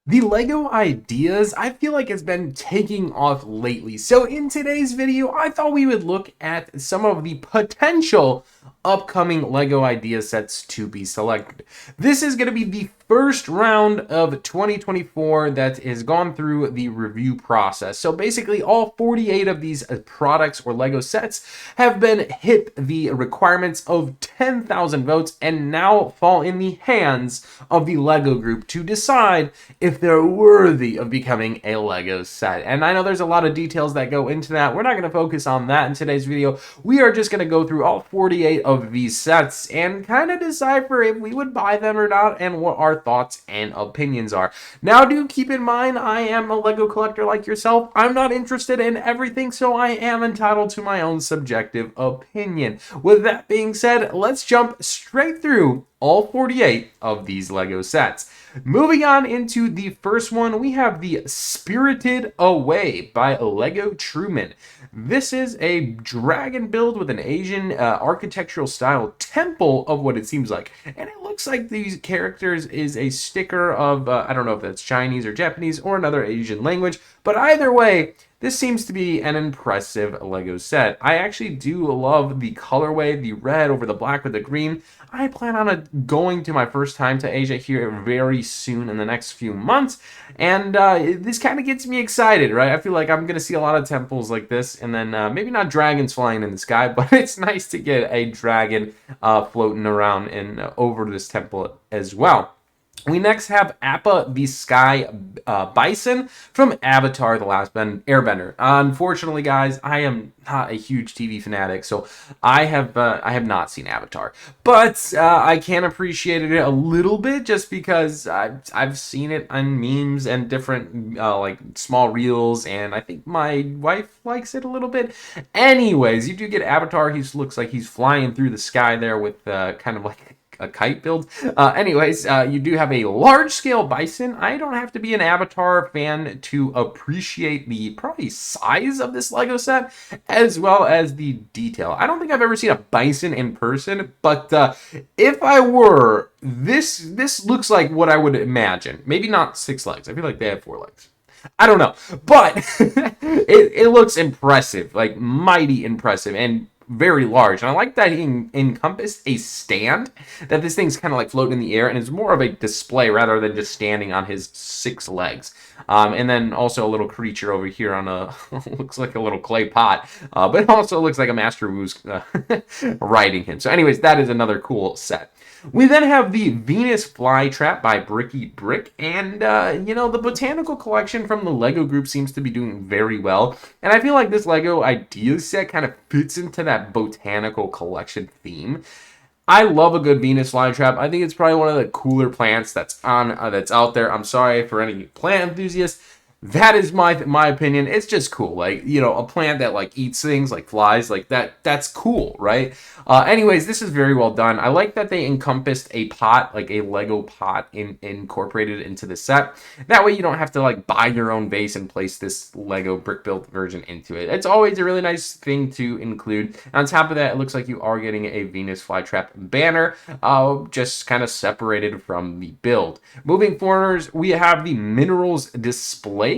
The Lego ideas, I feel like it's been taking off lately. So in today's video, I thought we would look at some of the potential upcoming Lego idea sets to be selected. This is going to be the first round of 2024 that has gone through the review process. So basically all 48 of these products or Lego sets have been hit the requirements of 10,000 votes and now fall in the hands of the Lego group to decide if they're worthy of becoming a Lego set. And I know there's a lot of details that go into that. We're not going to focus on that in today's video. We are just going to go through all 48 of these sets and kind of decipher if we would buy them or not and what our thoughts and opinions are. Now, do keep in mind, I am a Lego collector like yourself. I'm not interested in everything, so I am entitled to my own subjective opinion. With that being said, let's jump straight through all 48 of these Lego sets. Moving on into the first one, we have the Spirited Away by Lego Truman. This is a dragon build with an Asian architectural style temple of what it seems like. And it looks like these characters is a sticker of, I don't know if that's Chinese or Japanese or another Asian language, but either way, this seems to be an impressive Lego set. I actually do love the colorway, the red over the black with the green. I plan on going to my first time to Asia here very soon in the next few months. And this kind of gets me excited, right? I feel like I'm going to see a lot of temples like this. And then maybe not dragons flying in the sky, but it's nice to get a dragon floating around and over this temple as well. We next have Appa the Sky Bison from Avatar The Last Airbender. Unfortunately, guys, I am not a huge TV fanatic, so I have not seen Avatar. But I can appreciate it a little bit just because I've seen it on memes and different like small reels, and I think my wife likes it a little bit. Anyways, you do get Avatar. He looks like he's flying through the sky there with kind of like a kite build. Anyways, you do have a large-scale bison. I don't have to be an Avatar fan to appreciate the probably size of this Lego set, as well as the detail. I don't think I've ever seen a bison in person, but if I were, this looks like what I would imagine. Maybe not 6 legs. I feel like they have 4 legs. I don't know, but it looks impressive, like mighty impressive, and very large. And I like that he encompassed a stand, that this thing's kind of like floating in the air and it's more of a display rather than just standing on his 6 legs. And then also a little creature over here on a looks like a little clay pot, but it also looks like a Master Wu's riding him. So anyways, that is another cool set. We then have the Venus Flytrap by Bricky Brick, and the botanical collection from the Lego group seems to be doing very well, and I feel like this Lego idea set kind of fits into that botanical collection theme. I love a good Venus flytrap. I think it's probably one of the cooler plants that's out there. I'm sorry for any plant enthusiasts. That is my opinion. It's just cool. Like, a plant that like eats things like flies, like that's cool, right? Anyways, this is very well done. I like that they encompassed a pot, like a Lego pot incorporated into the set. That way you don't have to like buy your own vase and place this Lego brick built version into it. It's always a really nice thing to include. On top of that, it looks like you are getting a Venus flytrap banner, just kind of separated from the build. Moving forward, we have the minerals display.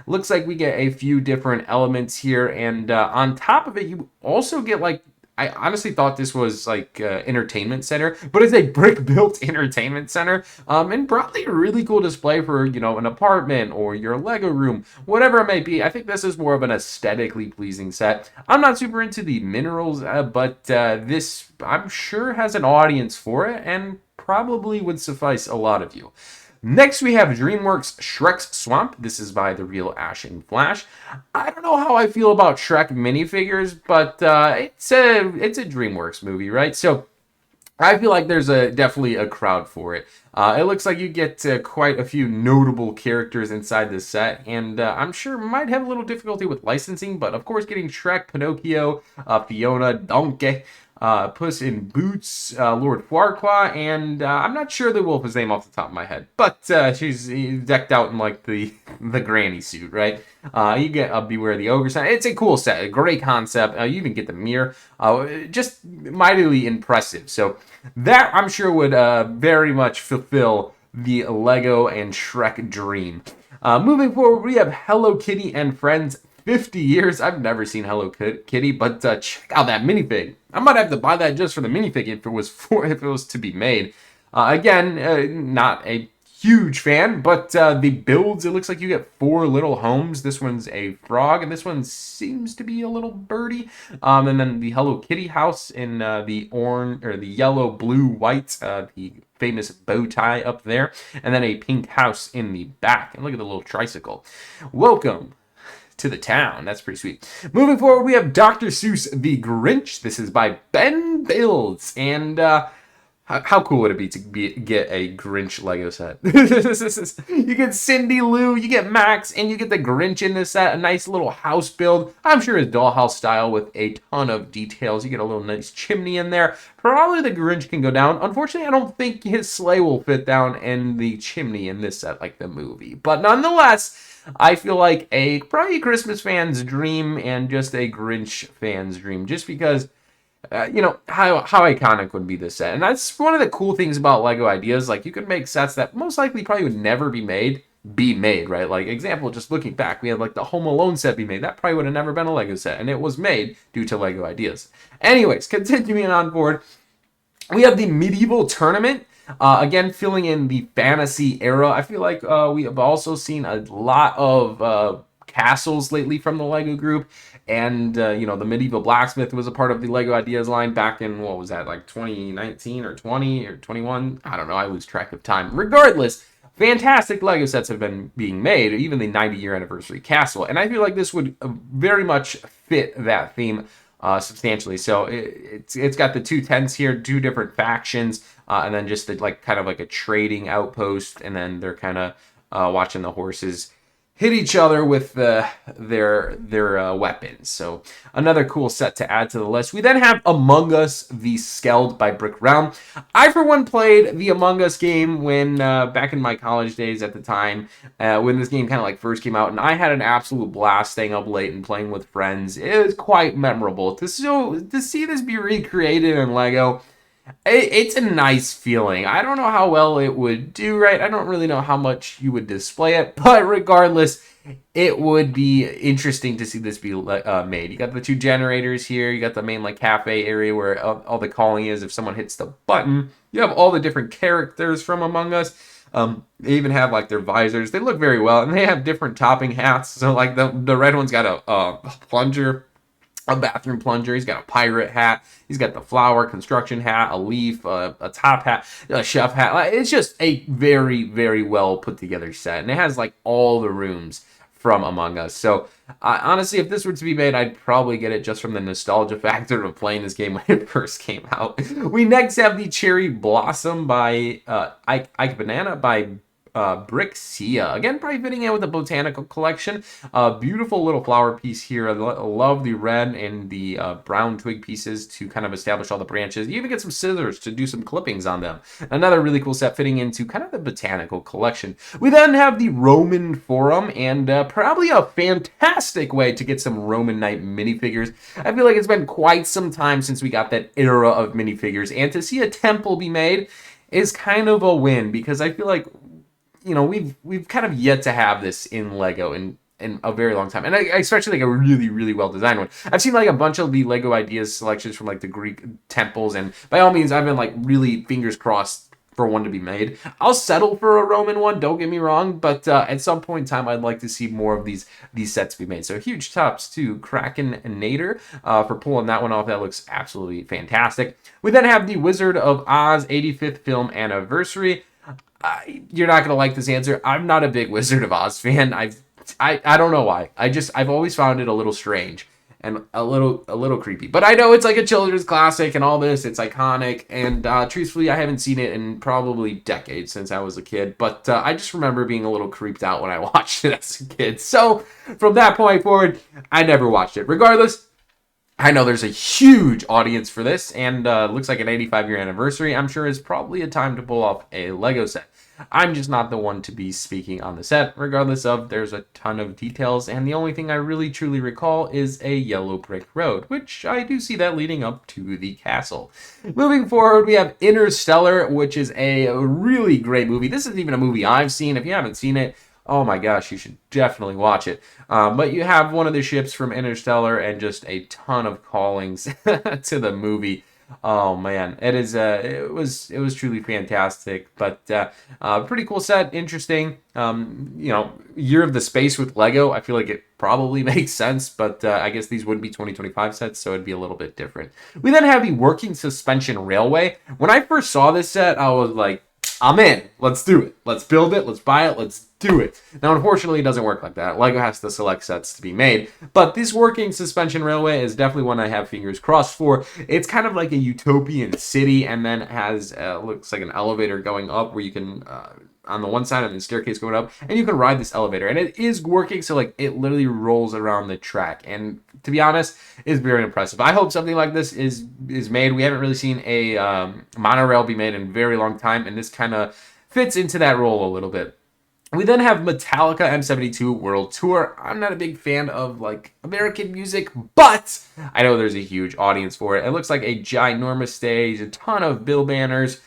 Looks like we get a few different elements here, and on top of it you also get like, I honestly thought this was like entertainment center, but it's a brick built entertainment center, and probably a really cool display for an apartment or your Lego room, whatever it may be. I think this is more of an aesthetically pleasing set. I'm not super into the minerals, but this I'm sure has an audience for it and probably would suffice a lot of you. Next, we have DreamWorks Shrek's Swamp. This is by The Real Ash and Flash. I don't know how I feel about Shrek minifigures, but it's a DreamWorks movie, right? So I feel like there's definitely a crowd for it. It looks like you get quite a few notable characters inside this set, and I'm sure might have a little difficulty with licensing, but of course getting Shrek, Pinocchio, Fiona, Donkey, Puss in Boots, Lord Farquaad, and I'm not sure the wolf is name off the top of my head, but she's decked out in like the granny suit, right? You get Beware the Ogre set. It's a cool set, a great concept. You even get the mirror, just mightily impressive. So that I'm sure would very much fulfill the Lego and Shrek dream. Moving forward, we have Hello Kitty and Friends 50 years. I've never seen Hello Kitty, but check out that minifig. I might have to buy that just for the minifig if it was to be made. Again, not a huge fan, but the builds, it looks like you get 4 little homes. This one's a frog, and this one seems to be a little birdie. And then the Hello Kitty house in the orange or the yellow, blue, white, the famous bow tie up there, and then a pink house in the back. And look at the little tricycle. Welcome to the town. That's pretty sweet. Moving forward, we have Dr. Seuss the Grinch. This is by Ben Builds, and how cool would it be to get a Grinch Lego set? You get Cindy Lou, you get Max, and you get the Grinch in this set. A nice little house build. I'm sure it's dollhouse style with a ton of details. You get a little nice chimney in there. Probably the Grinch can go down. Unfortunately, I don't think his sleigh will fit down in the chimney in this set like the movie. But nonetheless, I feel like probably a Christmas fan's dream and just a Grinch fan's dream. Just because how iconic would be this set. And that's one of the cool things about Lego Ideas. Like, you could make sets that most likely probably would never be made, right? Like, example, just looking back, we had like the Home Alone set be made. That probably would have never been a Lego set, and it was made due to Lego Ideas. Anyways, continuing on board, we have the Medieval Tournament. Again, filling in the fantasy era. I feel like we have also seen a lot of castles lately from the Lego group. And, the Medieval Blacksmith was a part of the Lego Ideas line back in, what was that, like 2019 or 20 or 21? I don't know. I lose track of time. Regardless, fantastic Lego sets have been being made, even the 90-year anniversary castle. And I feel like this would very much fit that theme substantially. So it's got the 2 tents here, 2 different factions, and then just kind of like a trading outpost. And then they're kind of watching the horses hit each other with their weapons. So another cool set to add to the list. We then have Among Us the Skeld by Brick Realm. I, for one, played the Among Us game when back in my college days at the time, when this game kind of like first came out, and I had an absolute blast staying up late and playing with friends. It was quite memorable. To see this be recreated in Lego, it's a nice feeling. I don't know how well it would do, right? I don't really know how much you would display it, but regardless, it would be interesting to see this be made. You got the 2 generators here. You got the main cafe area where all the calling is if someone hits the button. You have all the different characters from Among Us. They even have their visors. They look very well, and they have different topping hats. So the red one's got a plunger, a bathroom plunger. He's got a pirate hat. He's got the flower construction hat, a leaf, a top hat, a chef hat. It's just a very, very well put together set, and it has all the rooms from Among Us. So honestly, if this were to be made, I'd probably get it just from the nostalgia factor of playing this game when it first came out. We next have the Cherry Blossom by Ike Banana by Brixia. Again, probably fitting in with the botanical collection. Beautiful little flower piece here. I love the red and the brown twig pieces to kind of establish all the branches. You even get some scissors to do some clippings on them. Another really cool set fitting into kind of the botanical collection. We then have the Roman Forum, and probably a fantastic way to get some Roman Knight minifigures. I feel like it's been quite some time since we got that era of minifigures, and to see a temple be made is kind of a win, because I feel like we've kind of yet to have this in Lego in a very long time, and especially a really, really well designed one. I've seen a bunch of the Lego Ideas selections from the Greek temples, and by all means, I've been really fingers crossed for one to be made. I'll settle for a Roman one, don't get me wrong, but at some point in time, I'd like to see more of these sets be made. So huge tops to Kraken and Nader for pulling that one off. That looks absolutely fantastic. We then have the Wizard of Oz 85th film anniversary. You're not gonna like this answer. I'm not a big Wizard of Oz fan. I don't know why. I've always found it a little strange and a little creepy. But I know it's a children's classic and all this. It's iconic, and truthfully, I haven't seen it in probably decades since I was a kid. But I just remember being a little creeped out when I watched it as a kid. So from that point forward, I never watched it. Regardless, I know there's a huge audience for this, and looks like an 85-year anniversary. I'm sure is probably a time to pull off a Lego set. I'm just not the one to be speaking on the set. Regardless of, there's a ton of details, and the only thing I really truly recall is a yellow brick road, which I do see that leading up to the castle. Moving forward, we have Interstellar, which is a really great movie. This isn't even a movie I've seen. If you haven't seen it, oh my gosh, you should definitely watch it. But you have one of the ships from Interstellar and just a ton of callings to the movie. Oh man, it was truly fantastic, but pretty cool set, interesting. Year of the Space with Lego. I feel like it probably makes sense, but I guess these wouldn't be 2025 sets, so it'd be a little bit different. We then have the Working Suspension Railway. When I first saw this set, I was like, I'm in. Let's do it. Let's build it. Let's buy it. Let's do it. Now, unfortunately, it doesn't work like that. LEGO has to select sets to be made. But this Working Suspension Railway is definitely one I have fingers crossed for. It's kind of like a utopian city, and then it has, looks like an elevator going up where you can, on the one side and the staircase going up, and you can ride this elevator. And it is working, so like it literally rolls around the track. And to be honest, it's very impressive. I hope something like this is made. We haven't really seen a monorail be made in a very long time, and this kind of fits into that role a little bit. We then have Metallica M72 World Tour. I'm not a big fan of like American music, but I know there's a huge audience for it. It looks like a ginormous stage, a ton of bill banners,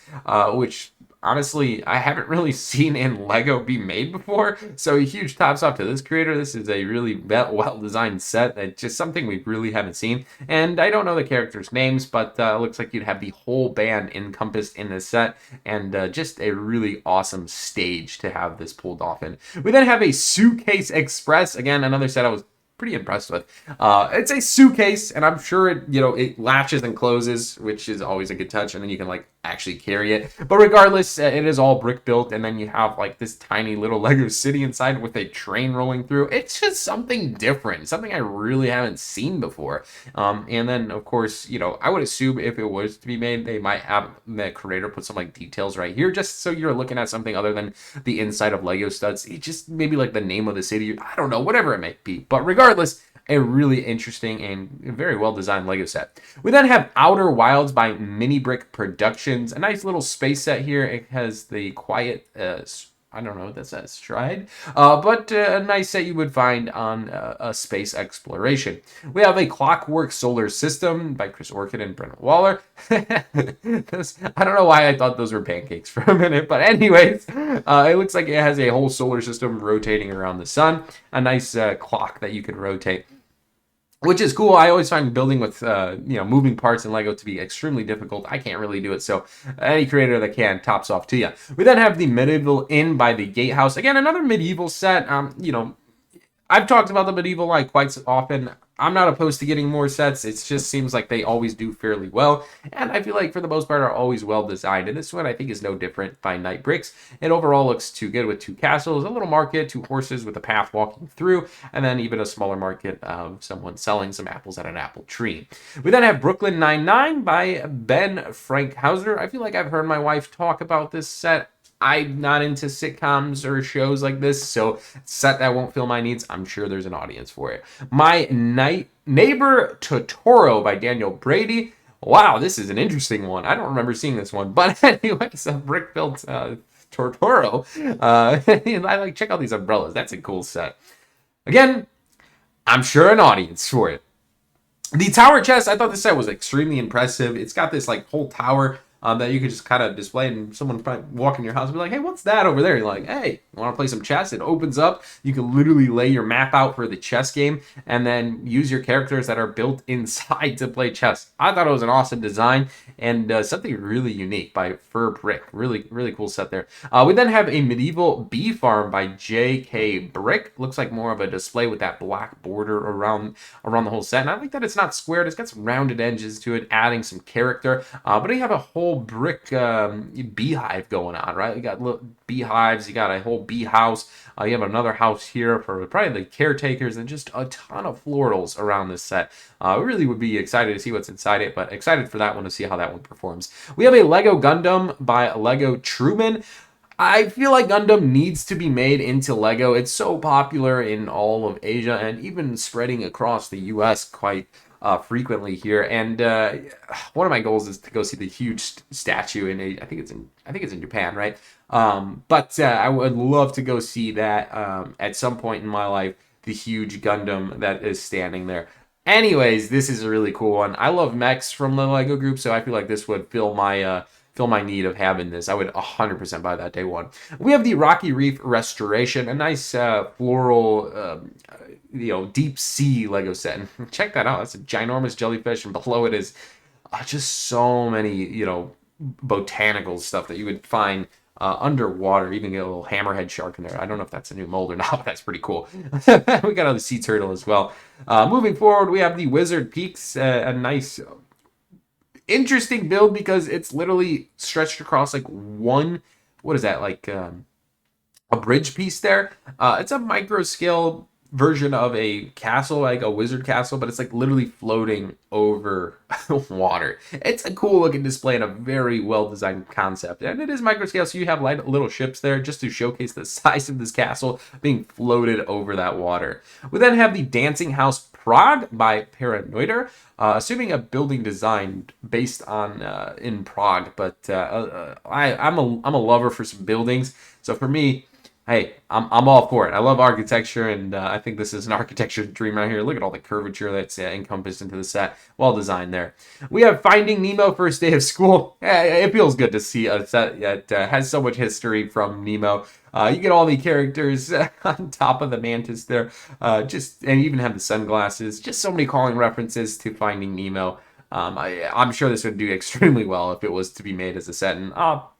which honestly, I haven't really seen in LEGO be made before. So a huge tops off to this creator. This is a really well-designed set. It's just something we really haven't seen. And I don't know the characters' names, but it looks like you'd have the whole band encompassed in this set. And just a really awesome stage to have this pulled off in. We then have a Suitcase Express. Again, another set I was pretty impressed with. It's a suitcase, and I'm sure it latches and closes, which is always a good touch, and then you can like actually carry it. But regardless, it is all brick built, and then you have like this tiny little Lego city inside with a train rolling through. It's just something different, something I really haven't seen before. And then of course, I would assume if it was to be made, they might have the creator put some like details right here, just so you're looking at something other than the inside of Lego studs. It just maybe like the name of the city, I don't know, whatever it may be. But regardless, a really interesting and very well designed Lego set. We then have Outer Wilds by Mini Brick Productions. A nice little space set here. It has the quiet, I don't know what that says, stride, but a nice set you would find on a space exploration. We have a Clockwork Solar System by Chris Orchid and Brennan Waller. I don't know why I thought those were pancakes for a minute, but anyways, it looks like it has a whole solar system rotating around the sun. A nice clock that you can rotate, which is cool. I always find building with moving parts in Lego to be extremely difficult. I can't really do it, so any creator that can, tops off to you. We then have the Medieval Inn by the Gatehouse. Again, another medieval set. I've talked about the medieval like quite so often. I'm not opposed to getting more sets. It just seems like they always do fairly well, and I feel like for the most part are always well designed. And this one I think is no different by Night Bricks. It overall looks too good with 2 castles, a little market, 2 horses with a path walking through, and then even a smaller market of someone selling some apples at an apple tree. We then have Brooklyn Nine-Nine by Ben Frankhauser. I feel like I've heard my wife talk about this set. I'm not into sitcoms or shows like this, so set that won't fill my needs. I'm sure there's an audience for it. My Neighbor Totoro by Daniel Brady. Wow, this is an interesting one. I don't remember seeing this one, but anyway, it's a brick-built Totoro. I like, check out these umbrellas. That's a cool set. Again, I'm sure an audience for it. The tower chest, I thought this set was extremely impressive. It's got this like whole tower that you could just kind of display, and someone might walk in your house and be like, hey, what's that over there? You're like, hey, you want to play some chess? It opens up. You can literally lay your map out for the chess game and then use your characters that are built inside to play chess. I thought it was an awesome design and something really unique by Fur Brick. Really, really cool set there. We then have a Medieval Bee Farm by J.K. Brick. Looks like more of a display with that black border around the whole set. And I like that it's not squared. It's got some rounded edges to it, adding some character. But you have a whole brick beehive going on, right? You got little beehives, you got a whole bee house, you have another house here for probably the caretakers, and just a ton of florals around this set. Really would be excited to see what's inside it, but excited for that one to see how that one performs. We have a Lego Gundam by Lego Truman. I feel like Gundam needs to be made into Lego. It's so popular in all of Asia and even spreading across the US quite frequently here. And one of my goals is to go see the huge statue I think it's in Japan, right? But I would love to go see that at some point in my life, the huge Gundam that is standing there. Anyways, this is a really cool one. I love mechs from the Lego group, so I feel like this would fill my need of having this. I would 100% buy that day one. We have the Rocky Reef Restoration, a nice floral, deep sea Lego set. And check that out. That's a ginormous jellyfish, and below it is just so many, botanical stuff that you would find underwater. Even get a little hammerhead shark in there. I don't know if that's a new mold or not, but that's pretty cool. We got the sea turtle as well. Moving forward, we have the Wizard Peaks, a nice, interesting build because it's literally stretched across like one, what is that, like a bridge piece there. It's a micro scale version of a castle, like a wizard castle, but it's like literally floating over water. It's a cool looking display and a very well designed concept, and it is micro scale, so you have little ships there just to showcase the size of this castle being floated over that water. We then have the Dancing House Prague by Paranoider, assuming a building design based on in Prague, but I'm a lover for some buildings, so for me, hey, I'm all for it. I love architecture, and I think this is an architecture dream right here. Look at all the curvature that's encompassed into the set. Well designed there. We have Finding Nemo First Day of School. It feels good to see a set that has so much history from Nemo. You get all the characters on top of the mantis there, and even have the sunglasses. Just so many calling references to Finding Nemo. I'm sure this would do extremely well if it was to be made as a set, and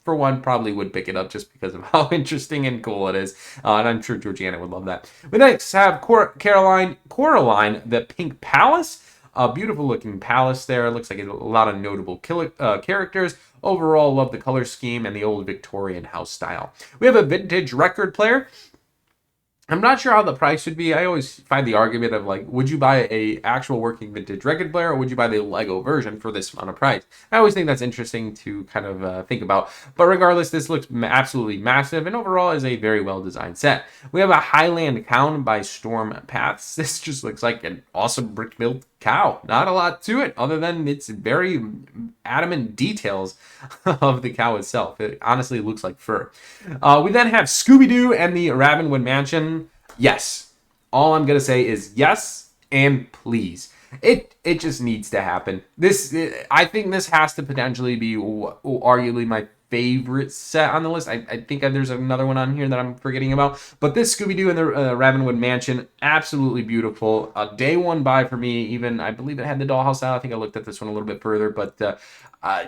for one, probably would pick it up just because of how interesting and cool it is, and I'm sure Georgiana would love that. We next have Coraline, the Pink Palace, a beautiful looking palace there. It looks like a lot of notable characters. Overall, love the color scheme and the old Victorian house style. We have a vintage record player. I'm not sure how the price should be. I always find the argument of like, would you buy a actual working vintage record player or would you buy the Lego version for this amount of price? I always think that's interesting to kind of think about. But regardless, this looks absolutely massive and overall is a very well designed set. We have a Highland Cow by Storm Paths. This just looks like an awesome brick built cow. Not a lot to it other than its very adamant details of the cow itself. It honestly looks like fur. We then have Scooby-Doo and the Ravenwood Mansion. Yes. All I'm going to say is yes and please. It just needs to happen. I think this has to potentially be arguably my favorite set on the list. I think there's another one on here that I'm forgetting about. But this Scooby-Doo and the Ravenwood Mansion, absolutely beautiful. Day one buy for me. Even I believe it had the dollhouse out. I think I looked at this one a little bit further. But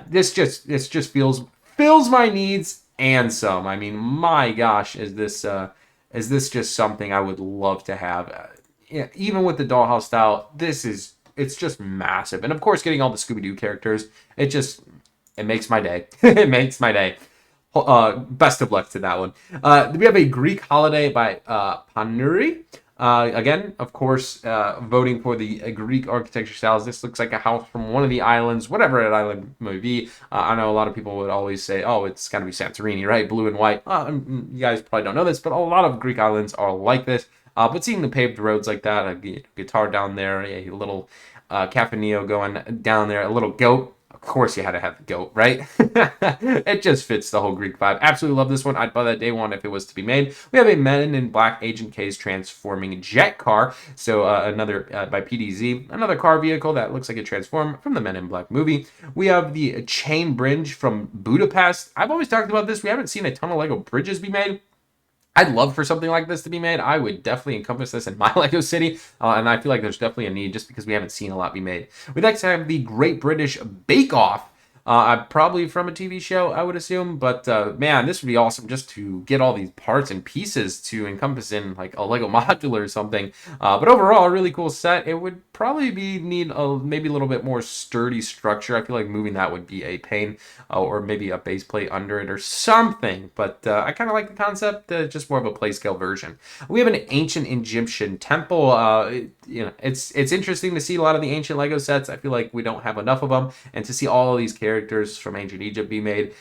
this just fills my needs and some. I mean, my gosh, is this just something I would love to have? Yeah, even with the dollhouse style, it's just massive. And of course, getting all the Scooby-Doo characters, it makes my day. It makes my day. Best of luck to that one. We have a Greek holiday by Panuri. Again, of course, voting for the Greek architecture styles. This looks like a house from one of the islands, whatever that island may be. I know a lot of people would always say, oh, it's got to be Santorini, right? Blue and white. You guys probably don't know this, but a lot of Greek islands are like this. But seeing the paved roads like that, a guitar down there, a little Cafe Neo going down there, a little goat. Of course you had to have the goat, right? It just fits the whole Greek vibe. Absolutely love this one. I'd buy that day one if it was to be made. We have a Men in Black Agent K's transforming jet car. So another by PDZ, another car vehicle that looks like it transformed from the Men in Black movie. We have the Chain Bridge from Budapest. I've always talked about this. We haven't seen a ton of Lego bridges be made. I'd love for something like this to be made. I would definitely encompass this in my Lego city, and I feel like there's definitely a need just because we haven't seen a lot be made. We next have the Great British Bake Off. Probably from a TV show, I would assume, but man, this would be awesome just to get all these parts and pieces to encompass in like a Lego modular or something. But overall, a really cool set. It would probably need maybe a little bit more sturdy structure. I feel like moving that would be a pain, or maybe a base plate under it or something. But I kind of like the concept, just more of a play scale version. We have an ancient Egyptian temple. It's interesting to see a lot of the ancient Lego sets. I feel like we don't have enough of them, and to see all of these characters from ancient Egypt be made,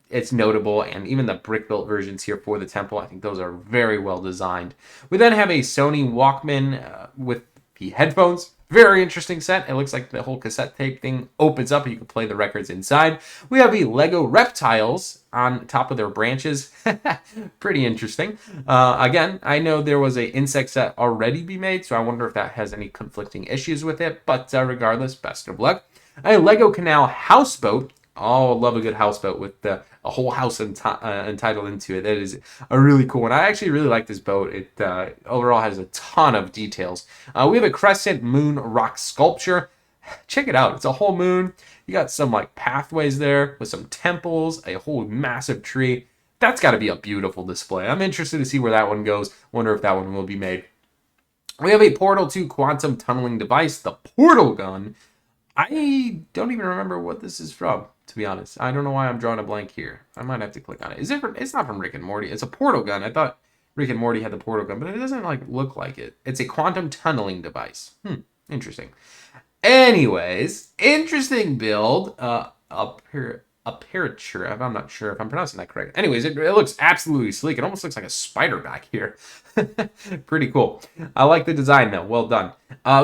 it's notable. And even the brick built versions here for the temple, I think those are very well designed. We then have a Sony Walkman with the headphones. Very interesting set. It looks like the whole cassette tape thing opens up and you can play the records inside. We have the Lego Reptiles on top of their branches. Pretty interesting. Again, I know there was a insect set already be made, so I wonder if that has any conflicting issues with it. But regardless, best of luck. A Lego Canal houseboat. Oh, love a good houseboat with a whole house entitled into it. That is a really cool one. I actually really like this boat. It overall has a ton of details. We have a Crescent Moon rock sculpture. Check it out. It's a whole moon. You got some like pathways there with some temples, a whole massive tree. That's got to be a beautiful display. I'm interested to see where that one goes. Wonder if that one will be made. We have a Portal 2 quantum tunneling device, the Portal Gun. I don't even remember what this is from, to be honest. I don't know why I'm drawing a blank here. I might have to click on it. It's not from Rick and Morty. It's a portal gun. I thought Rick and Morty had the portal gun, but it doesn't like look like it. It's a quantum tunneling device. Interesting. Anyways, interesting build. Aperture. I'm not sure if I'm pronouncing that correct. Anyways, it looks absolutely sleek. It almost looks like a spider back here. Pretty cool. I like the design though. Well done.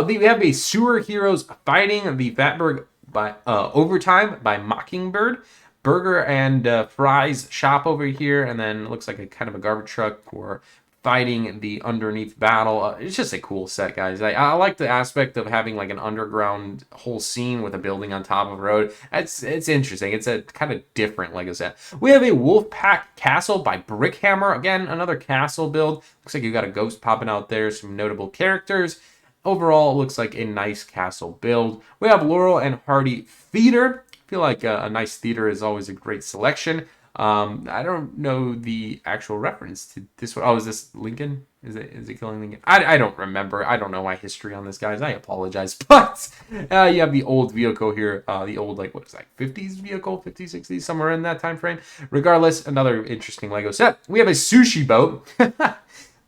We have a Sewer Heroes Fighting the Fatberg by Overtime by Mockingbird. Burger and fries shop over here, and then it looks like a kind of a garbage truck or fighting the underneath battle. It's just a cool set, guys. I like the aspect of having like an underground whole scene with a building on top of a road. It's interesting. It's a kind of different Lego set. We have a Wolfpack Castle by Brickhammer. Again, another castle build. Looks like you got a ghost popping out there, some notable characters. Overall, it looks like a nice castle build. We have Laurel and Hardy Theater. I feel like a nice theater is always a great selection. I don't know the actual reference to this one. Oh, is this Lincoln? Is it killing Lincoln? I don't remember. I don't know my history on this, guys. I apologize. But you have the old vehicle here. The old, like, what is that, 50s vehicle? 50s, 60s, somewhere in that time frame. Regardless, another interesting Lego set. We have a Sushi Boat.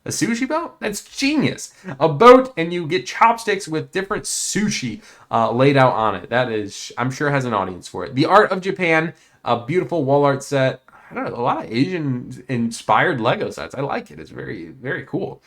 A sushi boat? That's genius. A boat, and you get chopsticks with different sushi laid out on it. That is, I'm sure, has an audience for it. The Art of Japan, a beautiful wall art set. I don't know, a lot of Asian-inspired Lego sets. I like it. It's very, very cool.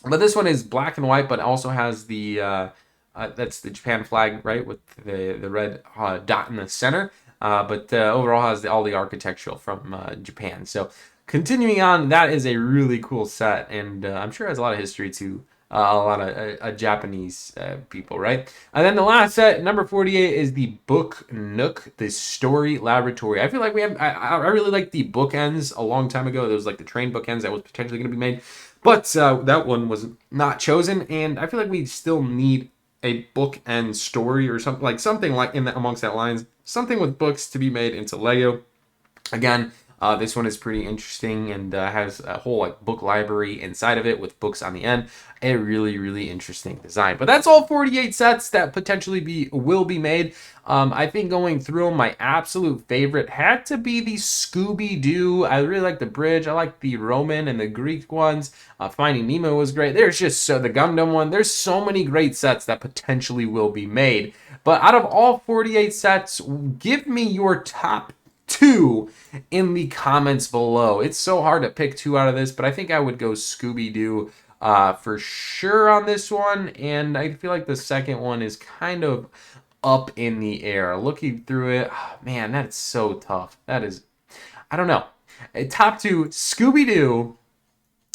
But this one is black and white, but also has the, that's the Japan flag, right, with the red dot in the center. But overall has all the architectural from Japan. So continuing on, that is a really cool set, and I'm sure it has a lot of history to a lot of Japanese people, right? And then the last set, number 48, is the Book Nook, the Story Laboratory. I feel like we have, I really like the bookends a long time ago. There was like the train bookends that was potentially going to be made, but that one was not chosen, and I feel like we still need a bookend story or something like in that, amongst that lines, something with books to be made into Lego. Again, this one is pretty interesting and has a whole like book library inside of it with books on the end. A really, really interesting design. But that's all 48 sets that potentially will be made. I think going through them, my absolute favorite had to be the ScoobyDoo. I really like the bridge. I like the Roman and the Greek ones. Finding Nemo was great. There's just the Gundam one. There's so many great sets that potentially will be made. But out of all 48 sets, give me your top 2 in the comments below. It's so hard to pick 2 out of this, but I think I would go Scooby-Doo for sure on this one, and I feel like the second one is kind of up in the air. Looking through it, oh, man, that's so tough. That is, I don't know. Top 2, Scooby-Doo.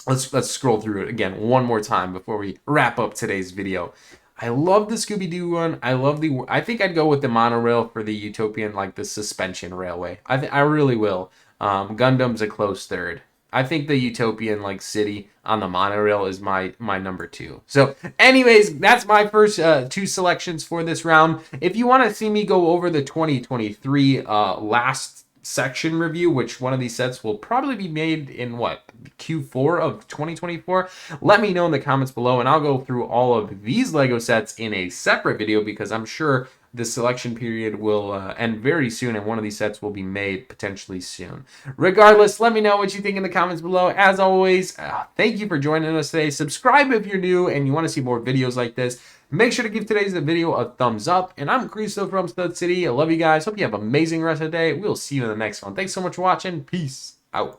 Let's scroll through it again one more time before we wrap up today's video. I love the Scooby-Doo one. I think I'd go with the monorail for the Utopian, like the suspension railway. I really will. Gundam's a close third. I think the Utopian like city on the monorail is my number 2. So anyways, that's my first 2 selections for this round. If you want to see me go over the 2023 last section review, which one of these sets will probably be made in Q4 of 2024, let me know in the comments below, and I'll go through all of these Lego sets in a separate video, because I'm sure the selection period will end very soon, and one of these sets will be made potentially soon. Regardless, let me know what you think in the comments below. As always, thank you for joining us today. Subscribe if you're new and you want to see more videos like this. Make sure to give today's video a thumbs up. And I'm Cristo from Stud City. I love you guys. Hope you have an amazing rest of the day. We'll see you in the next one. Thanks so much for watching. Peace.